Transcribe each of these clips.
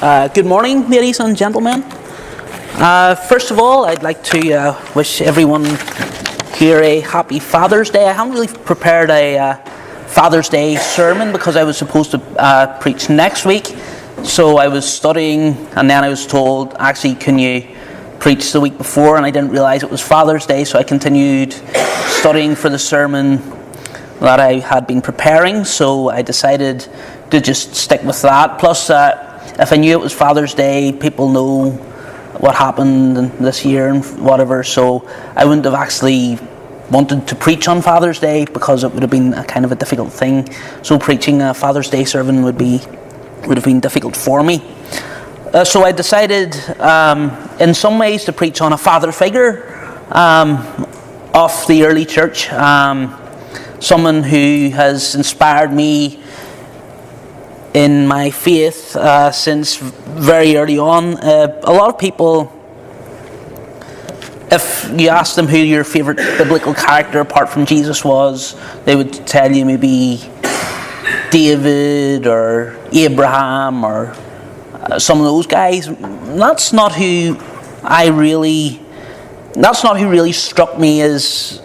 Good morning, ladies and gentlemen. First of all, I'd like to wish everyone here a happy Father's Day. I haven't really prepared a Father's Day sermon because I was supposed to preach next week. So I was studying, and then I was told, actually, can you preach the week before? And I didn't realize it was Father's Day, so I continued studying for the sermon that I had been preparing. So I decided to just stick with that. Plus, if I knew it was Father's Day, people know what happened this year and whatever, so I wouldn't have actually wanted to preach on Father's Day because it would have been a kind of a difficult thing. So preaching a Father's Day sermon would have been difficult for me. So I decided, in some ways, to preach on a father figure of the early church, someone who has inspired me in my faith since very early on. A lot of people, if you ask them who your favourite biblical character apart from Jesus was, they would tell you maybe David or Abraham or some of those guys. That's not who really struck me as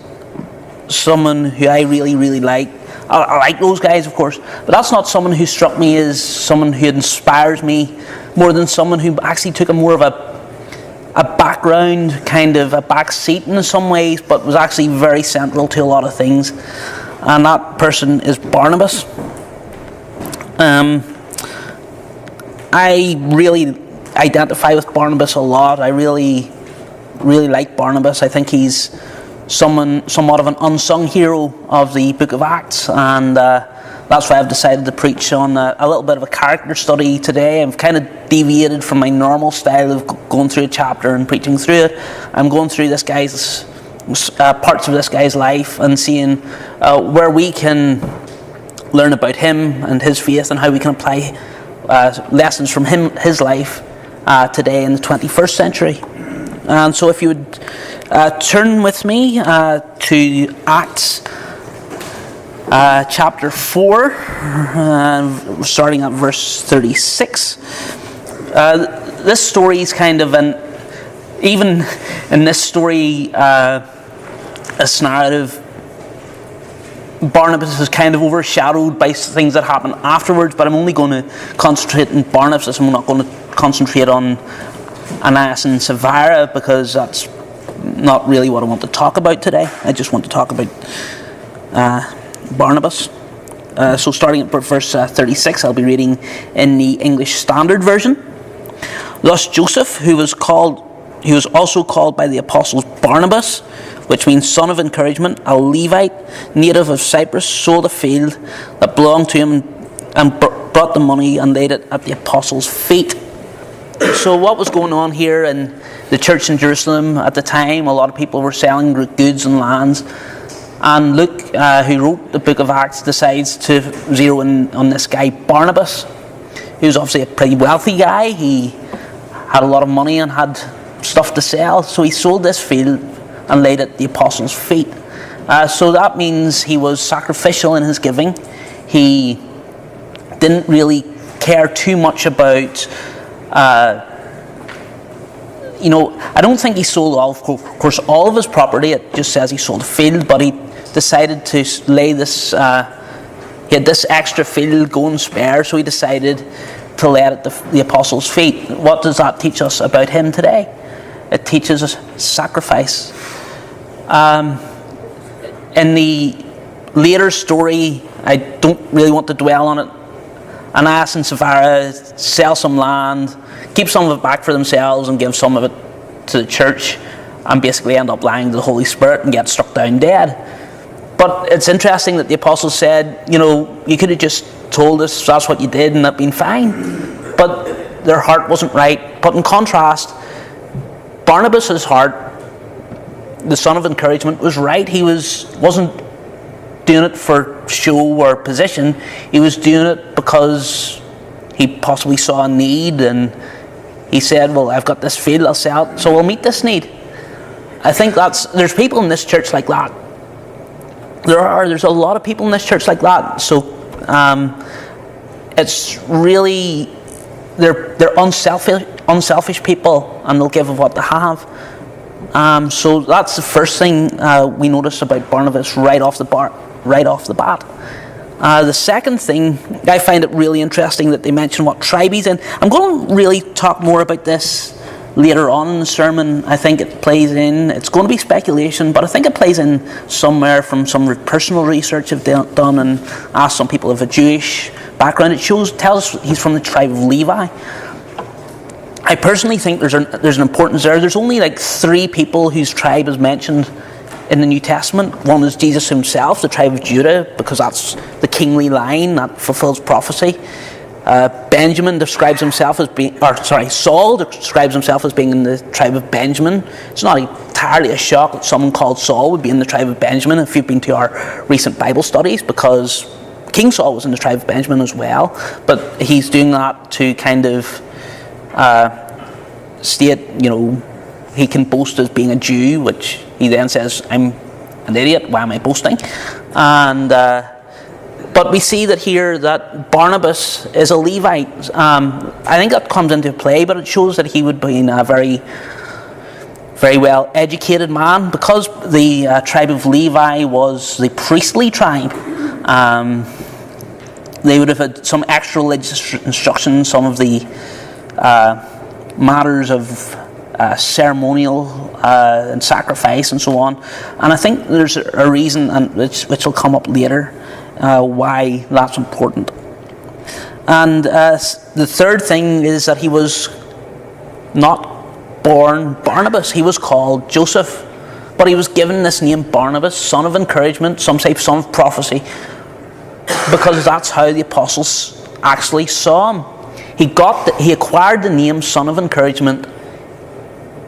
someone who I really like. I like those guys, of course, but that's not someone who struck me as someone who inspires me more than someone who actually took a more of a background, kind of a back seat in some ways, but was actually very central to a lot of things. And that person is Barnabas. I really identify with Barnabas a lot. I really like Barnabas. I think he's somewhat of an unsung hero of the book of Acts, and that's why I've decided to preach on a little bit of a character study today. I've kind of deviated from my normal style of going through a chapter and preaching through it. I'm going through this guy's parts of this guy's life and seeing where we can learn about him and his faith and how we can apply lessons from his life today in the 21st century. And so if you would turn with me to Acts chapter 4, starting at verse 36. This story is kind of even in this story, this narrative, Barnabas is kind of overshadowed by things that happen afterwards, but I'm only going to concentrate on Barnabas. I'm not going to concentrate on Ananias and Sapphira because that's not really what I want to talk about today. I just want to talk about Barnabas. So starting at verse 36, I'll be reading in the English Standard Version. Thus Joseph, who was also called by the apostles Barnabas, which means son of encouragement, a Levite, native of Cyprus, sold a field that belonged to him and brought the money and laid it at the apostles' feet. So what was going on here in the church in Jerusalem at the time? A lot of people were selling goods and lands. And Luke, who wrote the book of Acts, decides to zero in on this guy Barnabas. He was obviously a pretty wealthy guy. He had a lot of money and had stuff to sell. So he sold this field and laid it at the apostles' feet. So that means he was sacrificial in his giving. He didn't really care too much about I don't think he sold all of his property. It just says he sold a field, but he decided to lay this. He had this extra field going spare, so he decided to lay it at the apostles' feet. What does that teach us about him today? It teaches us sacrifice. In the later story, I don't really want to dwell on it. Ananias and Sapphira sell some land, keep some of it back for themselves and give some of it to the church, and basically end up lying to the Holy Spirit and get struck down dead. But it's interesting that the apostles said, you could have just told us that's what you did and that'd been fine. But their heart wasn't right. But in contrast, Barnabas' heart, the son of encouragement, was right. He wasn't doing it for show or position. He was doing it because he possibly saw a need, and he said, well, I've got this field, I'll sell it, so we'll meet this need. I think there's people in this church like that. There's a lot of people in this church like that. So it's really they're unselfish people, and they'll give of what they have. So that's the first thing we notice about Barnabas right off the bat. The second thing, I find it really interesting that they mention what tribe he's in. I'm going to really talk more about this later on in the sermon. I think it plays in. It's going to be speculation, but I think it plays in somewhere from some personal research I've done and asked some people of a Jewish background. It tells us he's from the tribe of Levi. I personally think there's an importance there. There's only like 3 people whose tribe is mentioned in the New Testament. One is Jesus himself, the tribe of Judah, because that's the kingly line that fulfills prophecy. Benjamin describes himself as being, Saul describes himself as being in the tribe of Benjamin. It's not entirely a shock that someone called Saul would be in the tribe of Benjamin if you've been to our recent Bible studies, because King Saul was in the tribe of Benjamin as well. But he's doing that to kind of state, he can boast as being a Jew, which he then says, I'm an idiot, why am I boasting? And but we see that here that Barnabas is a Levite. I think that comes into play, but it shows that he would be a very, very well educated man, because the tribe of Levi was the priestly tribe. They would have had some extra religious instruction, some of the matters of ceremonial and sacrifice and so on. And I think there's a reason, and which will come up later, why that's important. And the third thing is that he was not born Barnabas. He was called Joseph, but he was given this name Barnabas, son of encouragement, some say son of prophecy, because that's how the apostles actually saw him. He acquired the name son of encouragement.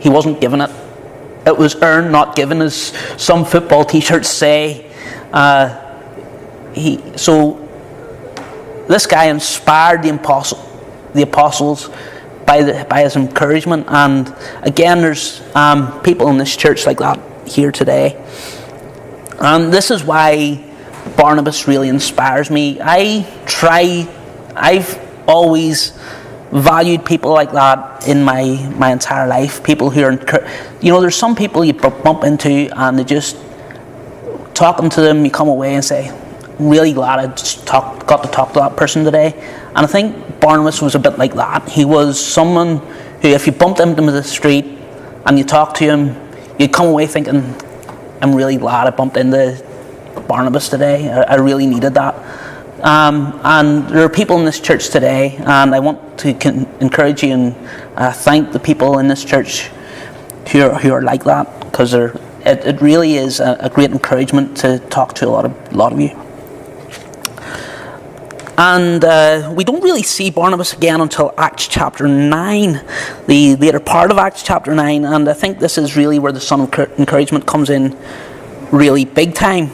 He wasn't given it. It was earned, not given, as some football t-shirts say. So this guy inspired the apostles by his encouragement. And again, there's people in this church like that here today. And this is why Barnabas really inspires me. I've always valued people like that in my entire life. People who are, there's some people you bump into and they just, talking to them, you come away and say, really glad I just got to talk to that person today. And I think Barnabas was a bit like that. He was someone who, if you bumped into him in the street and you talked to him, you'd come away thinking, I'm really glad I bumped into Barnabas today. I really needed that. And there are people in this church today, and I want to encourage you and thank the people in this church who are like that, because it really is a great encouragement to talk to a lot of you. And we don't really see Barnabas again until Acts chapter 9, the later part of Acts chapter 9, and I think this is really where the son of encouragement comes in really big time.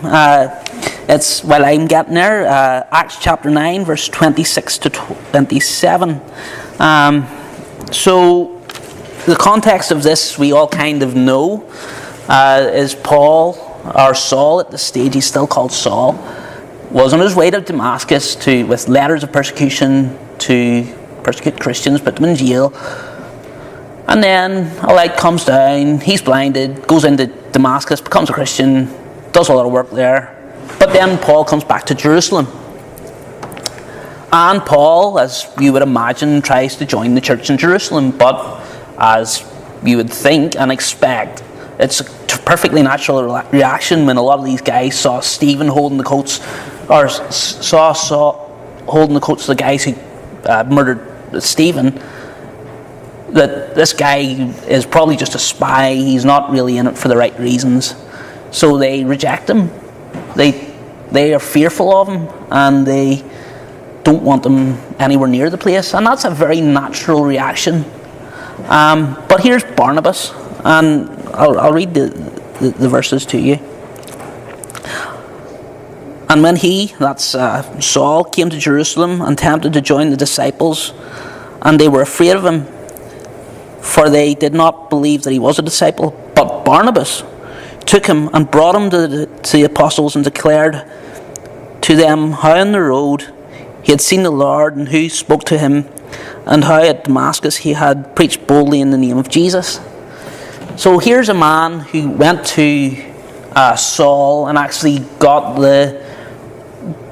It's, while I'm getting there, Acts chapter 9, verse 26 to 27. So the context of this we all kind of know, is Paul, or Saul at this stage, he's still called Saul, was on his way to Damascus with letters of persecution to persecute Christians, put them in jail. And then a light comes down, he's blinded, goes into Damascus, becomes a Christian, does a lot of work there. But then Paul comes back to Jerusalem. And Paul, as you would imagine, tries to join the church in Jerusalem. But as you would think and expect, it's a perfectly natural reaction when a lot of these guys saw Stephen holding the coats, or saw holding the coats of the guys who murdered Stephen, that this guy is probably just a spy. He's not really in it for the right reasons. So they reject him. They are fearful of him, and they don't want him anywhere near the place. And that's a very natural reaction. But here's Barnabas, and I'll read the verses to you. And when Saul, came to Jerusalem and attempted to join the disciples, and they were afraid of him, for they did not believe that he was a disciple. But Barnabas took him and brought him to the apostles and declared to them how on the road he had seen the Lord and who spoke to him, and how at Damascus he had preached boldly in the name of Jesus. So here's a man who went to Saul and actually got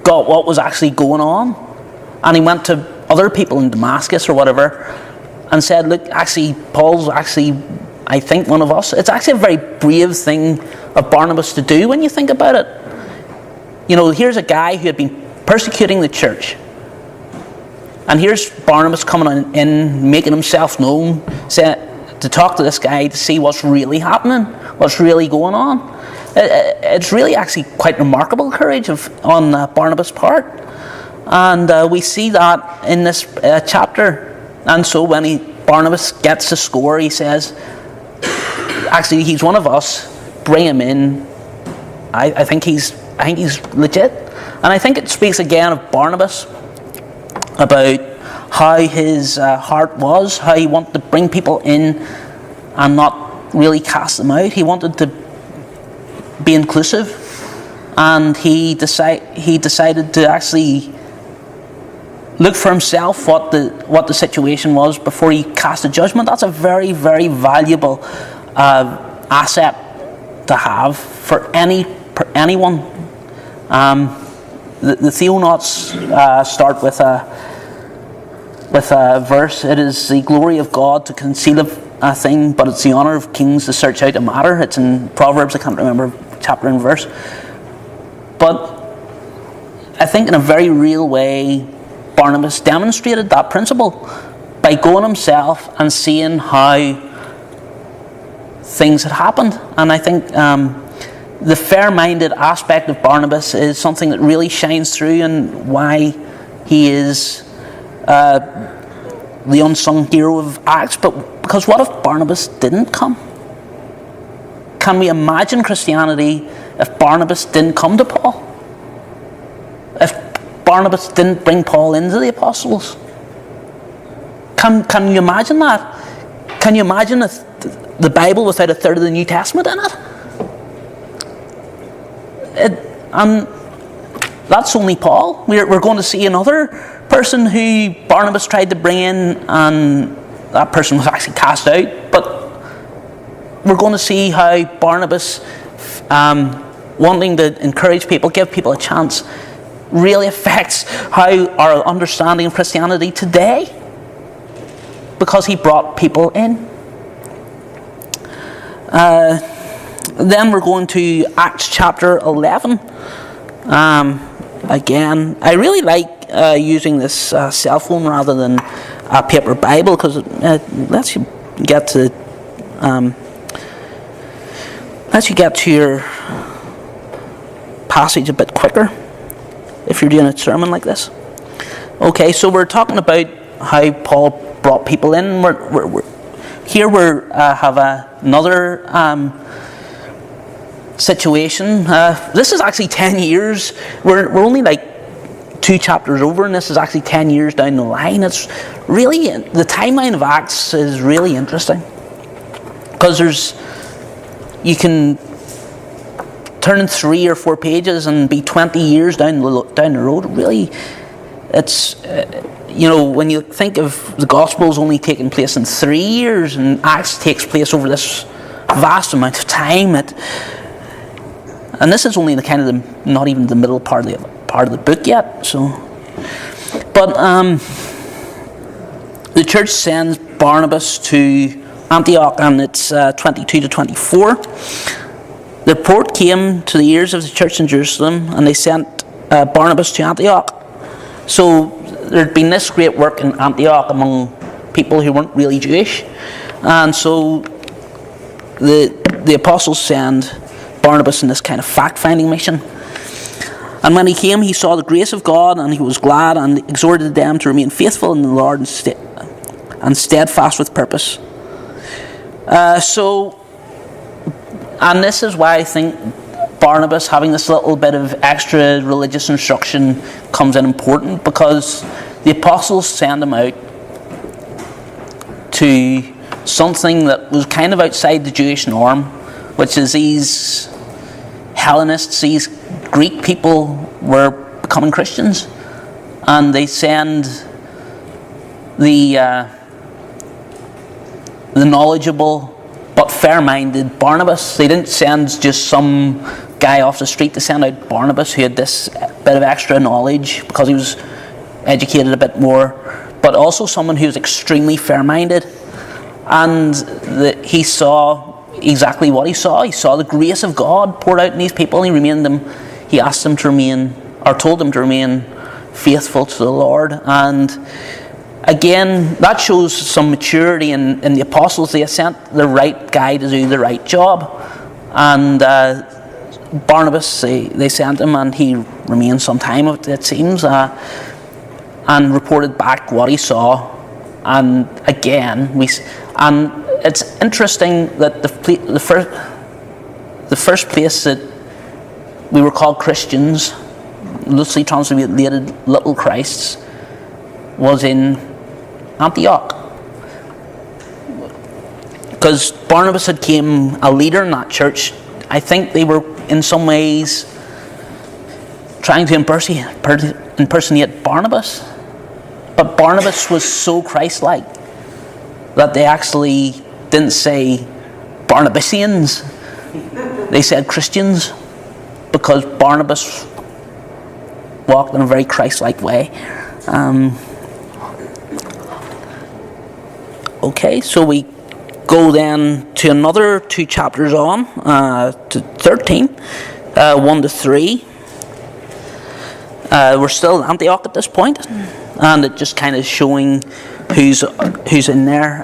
what was actually going on, and he went to other people in Damascus or whatever and said, look, actually Paul's actually, I think, one of us. It's actually a very brave thing of Barnabas to do when you think about it. You know, here's a guy who had been persecuting the church, and here's Barnabas coming in making himself known, to talk to this guy to see what's really happening, what's really going on. It's really actually quite remarkable courage on Barnabas' part, and we see that in this chapter. And so when Barnabas gets the score, he says, actually, he's one of us, bring him in. I think he's legit. And I think it speaks again of Barnabas, about how his heart was, how he wanted to bring people in and not really cast them out. He wanted to be inclusive, and he decided to actually look for himself what the situation was before he cast a judgment. That's a very, very valuable asset to have for anyone. The Theonauts start with a verse. It is the glory of God to conceal a thing, but it's the honour of kings to search out a matter. It's in Proverbs. I can't remember chapter and verse, but I think in a very real way Barnabas demonstrated that principle by going himself and seeing how things had happened. And I think the fair-minded aspect of Barnabas is something that really shines through, and why he is the unsung hero of Acts. But because what if Barnabas didn't come? Can we imagine Christianity if Barnabas didn't come to Paul? If Barnabas didn't bring Paul into the apostles? Can you imagine that? Can you imagine the Bible without a third of the New Testament in it? And that's only Paul. We're going to see another person who Barnabas tried to bring in, and that person was actually cast out. But we're going to see how Barnabas, wanting to encourage people, give people a chance, really affects how our understanding of Christianity today, because he brought people in. Then we're going to Acts chapter 11. Again, I really like using this cell phone rather than a paper Bible, because it lets you get to your passage a bit quicker if you're doing a sermon like this. Okay, so we're talking about how Paul brought people in. Here we have another situation. This is actually 10 years. We're only like 2 chapters over, and this is actually 10 years down the line. It's really, the timeline of Acts is really interesting, because you can turn in 3 or 4 pages and be 20 years down the road. Really, it's when you think of the Gospels only taking place in 3 years, and Acts takes place over this vast amount of time, and this is only not even the middle part of the book yet. So, but the church sends Barnabas to Antioch, and it's 22 to 24. The report came to the ears of the church in Jerusalem, and they sent Barnabas to Antioch. So there'd been this great work in Antioch among people who weren't really Jewish, and so the apostles send Barnabas in this kind of fact-finding mission. And when he came, he saw the grace of God, and he was glad and exhorted them to remain faithful in the Lord and steadfast with purpose. And this is why I think Barnabas having this little bit of extra religious instruction comes in important, because the apostles send him out to something that was kind of outside the Jewish norm, which is these Hellenists, these Greek people were becoming Christians, and they send the knowledgeable but fair-minded Barnabas. They didn't send just some guy off the street. They sent out Barnabas, who had this bit of extra knowledge because he was educated a bit more, but also someone who was extremely fair-minded. And he saw exactly what he saw. He saw the grace of God poured out in these people, and he asked them to remain, or told them to remain faithful to the Lord. And again, that shows some maturity in the apostles. They sent the right guy to do the right job. And Barnabas, they sent him, and he remained some time, it seems, and reported back what he saw. And again, and it's interesting that the first place that we were called Christians, loosely translated little Christs, was in Antioch, because Barnabas had become a leader in that church. I think they were in some ways trying to impersonate Barnabas, but Barnabas was so Christ-like that they actually didn't say Barnabasians, they said Christians, because Barnabas walked in a very Christ-like way. Okay, so we go then to another 2 chapters on, to 13, 1 to 3. We're still in Antioch at this point, and it just kind of showing who's in there.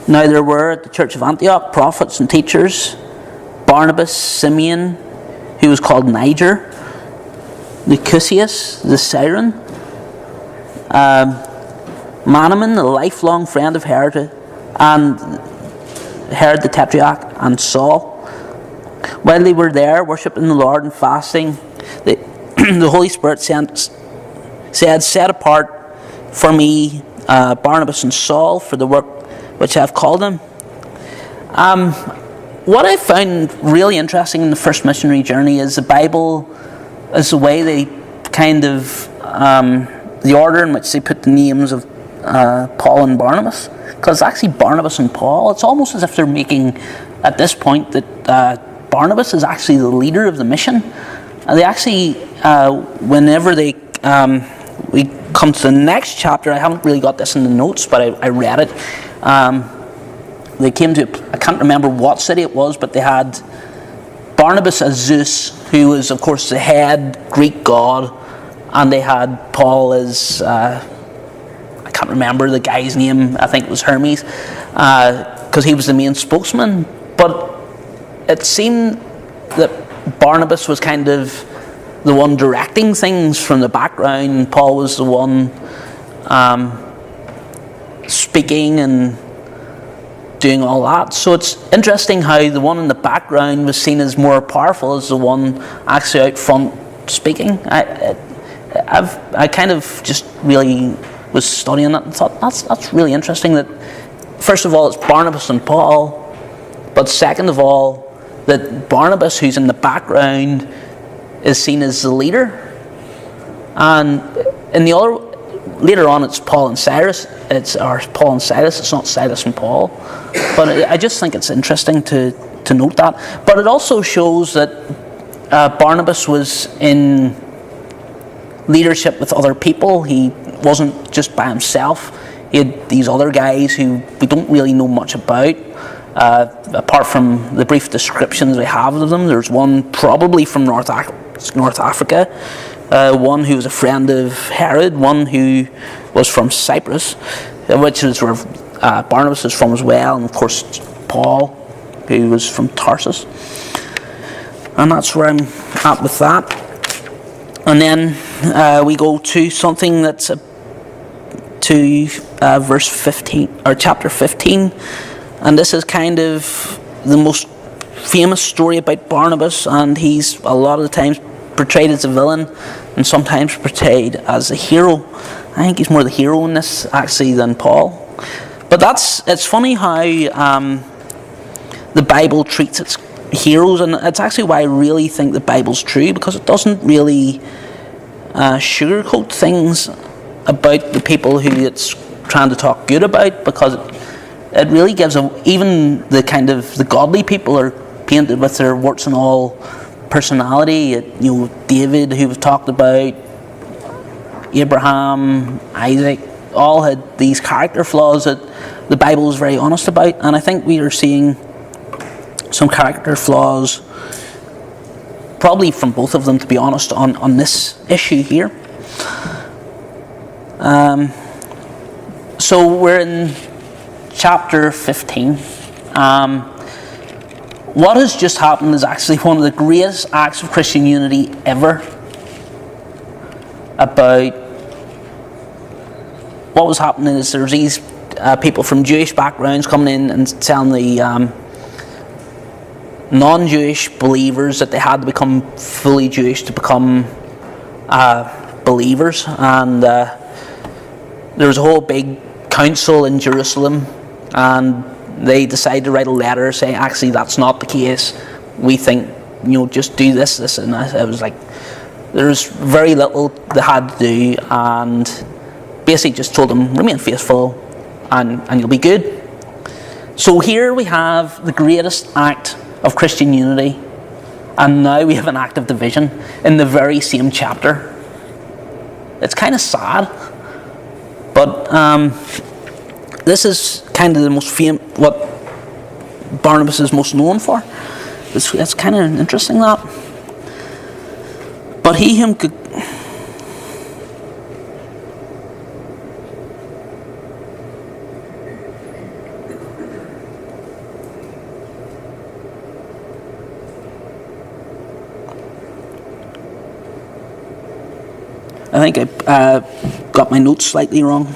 Now there were at the church of Antioch prophets and teachers: Barnabas, Simeon, who was called Niger, Lucius the Syrian, Manaman, the lifelong friend of Herod, and Herod the Tetrarch, and Saul. While they were there worshipping the Lord and fasting, the Holy Spirit said, "Set apart for me Barnabas and Saul for the work which I have called them." What I found really interesting in the first missionary journey is the Bible, is the way they kind of, the order in which they put the names of Paul and Barnabas. Because actually Barnabas and Paul, it's almost as if they're making, at this point, that Barnabas is actually the leader of the mission. And they actually, whenever we come to the next chapter, I haven't really got this in the notes, but I read it. They came to, I can't remember what city it was, but they had Barnabas as Zeus, who was, of course, the head Greek god, and they had Paul as, I can't remember the guy's name, I think it was Hermes, because he was the main spokesman. But it seemed that Barnabas was kind of the one directing things from the background, and Paul was the one speaking and doing all that. So it's interesting how the one in the background was seen as more powerful as the one actually out front speaking. I kind of just really was studying that and thought that's really interesting, that first of all it's Barnabas and Paul, but second of all that Barnabas, who's in the background, is seen as the leader. And in the other, later on it's Paul and Silas, it's not Silas and Paul. But I just think it's interesting to note that. But it also shows that Barnabas was in leadership with other people. He wasn't just by himself. He had these other guys who we don't really know much about, apart from the brief descriptions we have of them. There's one probably from North Africa, one who was a friend of Herod, one who was from Cyprus, which is where Barnabas is from as well, and of course Paul, who was from Tarsus. And that's where I'm at with that. And then we go to something that's to verse 15, or chapter 15, and this is kind of the most famous story about Barnabas, and he's a lot of the times portrayed as a villain and sometimes portrayed as a hero. I think he's more the hero in this actually than Paul. But it's funny how the Bible treats its heroes, and it's actually why I really think the Bible's true, because it doesn't really sugarcoat things about the people who it's trying to talk good about, because it really gives even the godly people are painted with their warts and all personality. David, who we've talked about, Abraham, Isaac, all had these character flaws that the Bible is very honest about, and I think we are seeing some character flaws probably from both of them, to be honest, on this issue here. So we're in chapter 15. What has just happened is actually one of the greatest acts of Christian unity ever. About what was happening is there's these people from Jewish backgrounds coming in and telling the non-Jewish believers that they had to become fully Jewish to become believers, and there was a whole big council in Jerusalem, and they decided to write a letter saying, actually, that's not the case. We think, just do this, and that. It was like there's very little they had to do, and basically just told them, remain faithful, and you'll be good. So here we have the greatest act of Christian unity, and now we have an act of division in the very same chapter. It's kind of sad, but this is kind of the most what Barnabas is most known for. It's kind of interesting that. But he whom could. I think I got my notes slightly wrong.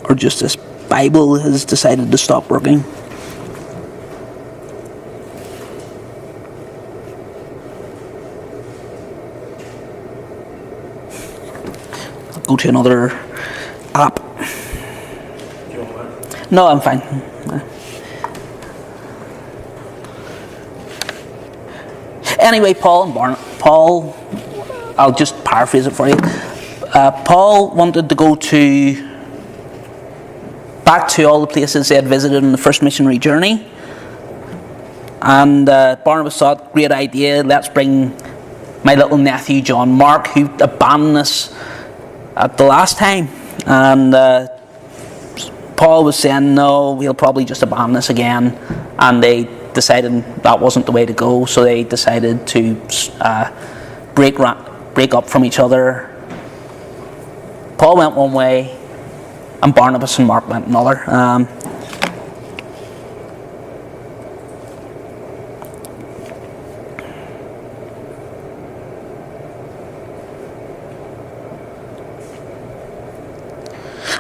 Or just this Bible has decided to stop working. I'll go to another app. No, I'm fine. Anyway, Paul, I'll just paraphrase it for you. Paul wanted to go back to all the places they had visited on the first missionary journey. And Barnabas thought, great idea, let's bring my little nephew John Mark, who abandoned us at the last time. And Paul was saying, no, he'll probably just abandon us again. And they decided that wasn't the way to go, so they decided to break up from each other. Paul went one way, and Barnabas and Mark went another.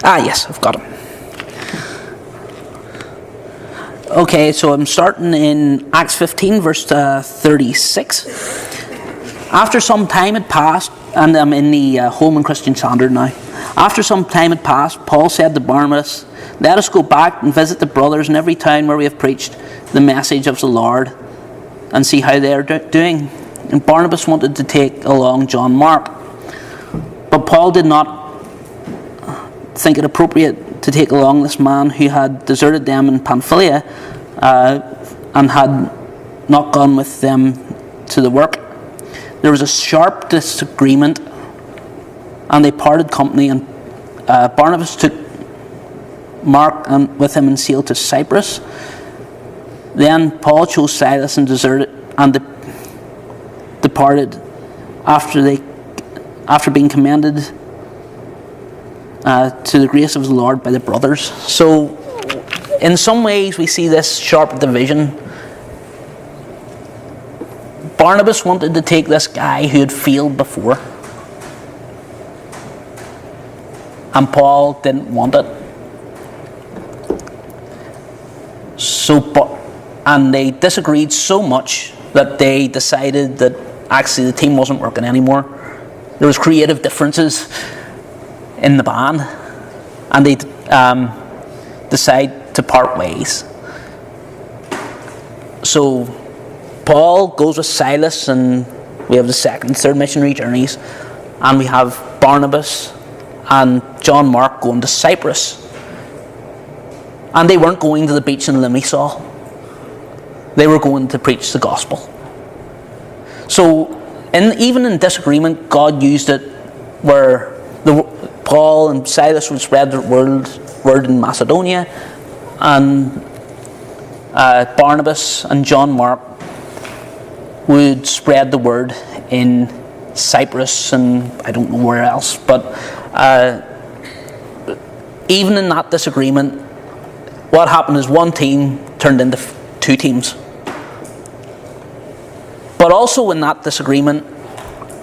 Yes, I've got him. Okay, so I'm starting in Acts 15, verse 36. After some time had passed, and I'm in the Holman Christian Standard now. After some time had passed, Paul said to Barnabas, let us go back and visit the brothers in every town where we have preached the message of the Lord and see how they are doing. And Barnabas wanted to take along John Mark. But Paul did not think it appropriate to take along this man who had deserted them in Pamphylia and had not gone with them to the work. There was a sharp disagreement, and they parted company, and Barnabas took Mark with him and sailed to Cyprus. Then Paul chose Silas and departed after being commended to the grace of the Lord by the brothers. So in some ways we see this sharp division. Barnabas wanted to take this guy who had failed before, and Paul didn't want it. And they disagreed so much that they decided that actually the team wasn't working anymore. There was creative differences in the band, and they decide to part ways. So Paul goes with Silas, and we have the second and third missionary journeys, and we have Barnabas and John Mark going to Cyprus. And they weren't going to the beach in Limassol. They were going to preach the gospel. So, even in disagreement, God used it where Paul and Silas would spread the word in Macedonia, and Barnabas and John Mark would spread the word in Cyprus and I don't know where else. But even in that disagreement, what happened is one team turned into two teams. But also in that disagreement,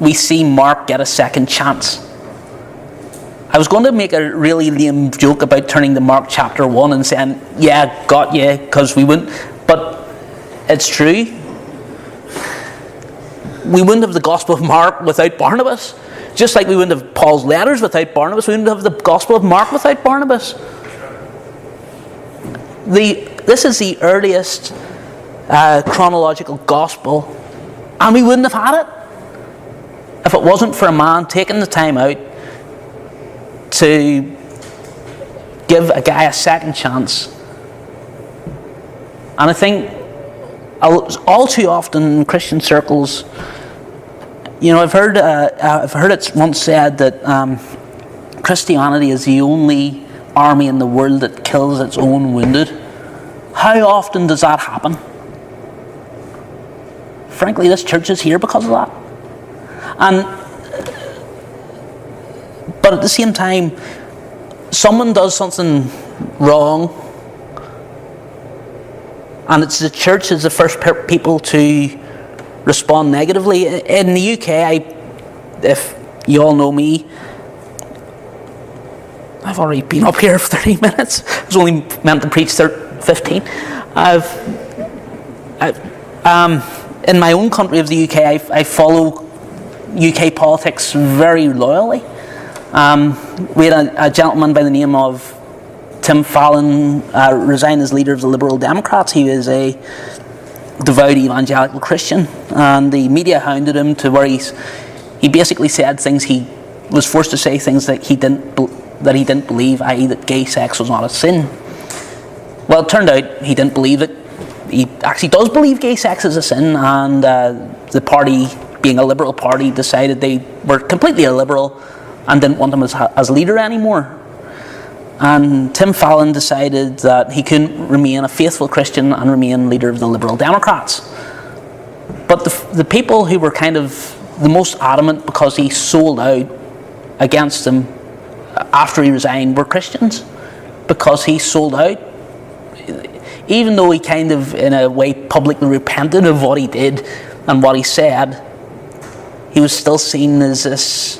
we see Mark get a second chance. I was going to make a really lame joke about turning to Mark chapter 1 and saying, yeah, got you, because we wouldn't. But it's true. We wouldn't have the Gospel of Mark without Barnabas. Just like we wouldn't have Paul's letters without Barnabas, we wouldn't have the Gospel of Mark without Barnabas. This is the earliest chronological Gospel, and we wouldn't have had it if it wasn't for a man taking the time out to give a guy a second chance. And I think all too often in Christian circles, I've heard it once said that Christianity is the only army in the world that kills its own wounded. How often does that happen? Frankly, this church is here because of that. But at the same time, someone does something wrong, and it's the church is the first people to respond negatively. In the UK, if you all know me, I've already been up here for 30 minutes. I was only meant to preach 15. In my own country of the UK, I follow UK politics very loyally. We had a gentleman by the name of Tim Fallon resign as leader of the Liberal Democrats. He was a devout evangelical Christian, and the media hounded him to where he basically said things, he was forced to say things that he didn't believe, i.e. that gay sex was not a sin. Well, it turned out he didn't believe it. He actually does believe gay sex is a sin, and the party, being a Liberal party, decided they were completely illiberal and didn't want him as leader anymore. And Tim Fallon decided that he couldn't remain a faithful Christian and remain leader of the Liberal Democrats. But the people who were kind of the most adamant because he sold out against him after he resigned were Christians, because he sold out. Even though he kind of, in a way, publicly repented of what he did and what he said, he was still seen as this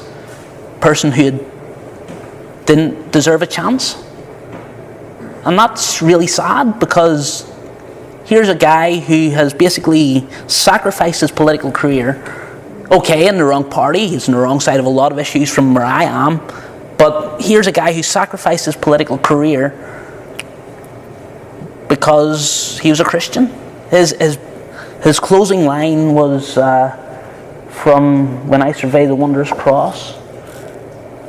person who didn't deserve a chance. And that's really sad, because here's a guy who has basically sacrificed his political career. Okay, in the wrong party, he's on the wrong side of a lot of issues from where I am, but here's a guy who sacrificed his political career because he was a Christian. His closing line was from When I Survey the Wondrous Cross.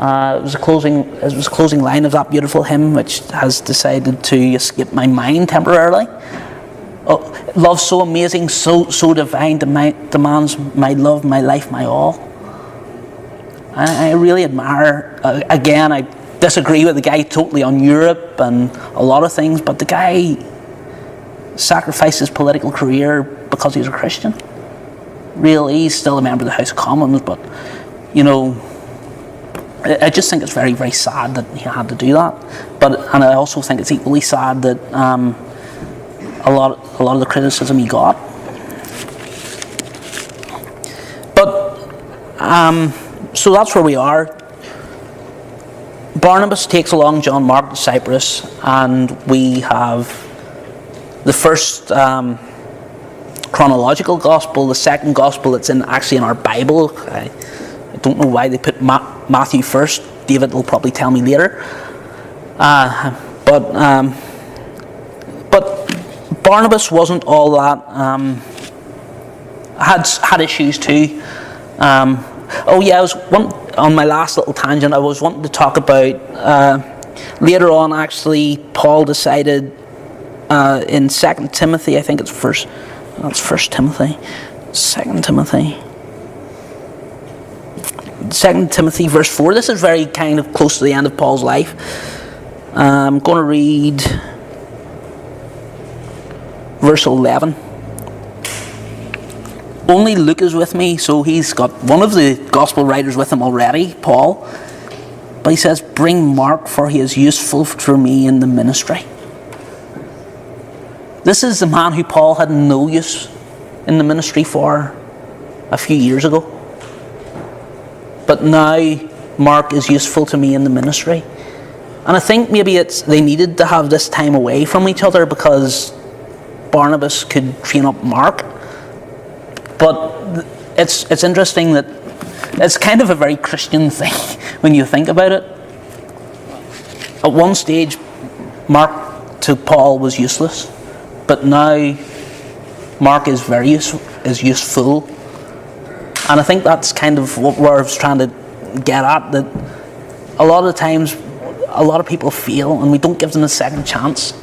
It was a closing line of that beautiful hymn, which has decided to escape my mind temporarily. Oh, love so amazing, so divine, demands my love, my life, my all. I really admire. Again, I disagree with the guy totally on Europe and a lot of things, but the guy sacrificed his political career because he was a Christian. Really, he's still a member of the House of Commons, but I just think it's very, very sad that he had to do that. And I also think it's equally sad that a lot of the criticism he got. But so that's where we are. Barnabas takes along John Mark to Cyprus, and we have the first chronological gospel, the second gospel that's actually in our Bible. I don't know why they put Matthew first. David will probably tell me later. But Barnabas wasn't all that had issues too. On my last little tangent, I was wanting to talk about later on. Actually, Paul decided in 2 Timothy, I think it's First Timothy, 2 Timothy. 2 Timothy verse 4. This is very kind of close to the end of Paul's life. I'm going to read verse 11. Only Luke is with me, so he's got one of the gospel writers with him already, Paul. But he says, bring Mark, for he is useful for me in the ministry. This is the man who Paul had no use in the ministry for a few years ago. But now Mark is useful to me in the ministry. And I think maybe they needed to have this time away from each other because Barnabas could train up Mark. But it's interesting that it's kind of a very Christian thing when you think about it. At one stage, Mark to Paul was useless, but now Mark is useful. And I think that's kind of what I was trying to get at, that a lot of times a lot of people fail and we don't give them a second chance.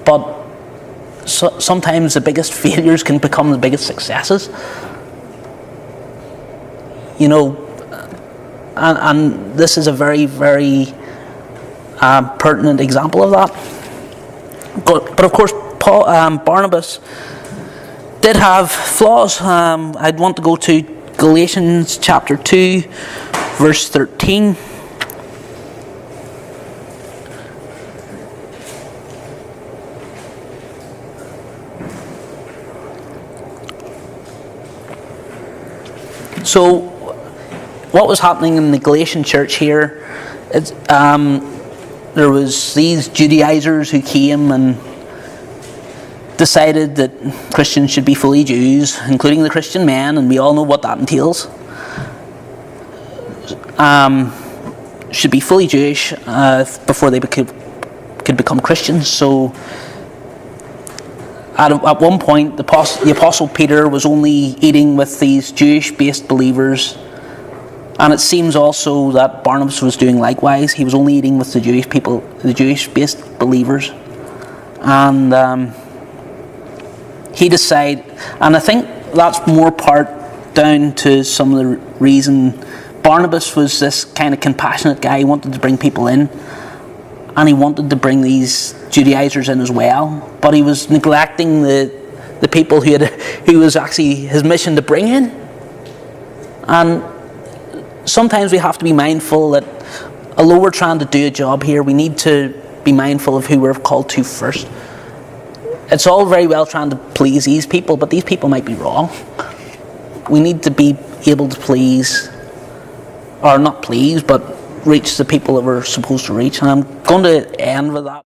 But sometimes the biggest failures can become the biggest successes. You know, and this is a very, very pertinent example of that. But of course, Barnabas did have flaws. I'd want to go to Galatians chapter 2, verse 13. So, what was happening in the Galatian church here? There was these Judaizers who came and decided that Christians should be fully Jews, including the Christian men, and we all know what that entails. Should be fully Jewish before they could become Christians. So, at one point, the Apostle Peter was only eating with these Jewish-based believers, and it seems also that Barnabas was doing likewise. He was only eating with the Jewish people, the Jewish-based believers, and he decided. And I think that's more part down to some of the reason. Barnabas was this kind of compassionate guy. He wanted to bring people in, and he wanted to bring these Judaizers in as well, but he was neglecting the people who was actually his mission to bring in. And sometimes we have to be mindful that although we're trying to do a job here, we need to be mindful of who we're called to first. It's all very well trying to please these people, but these people might be wrong. We need to be able to please, or not please, but reach the people that we're supposed to reach. And I'm going to end with that.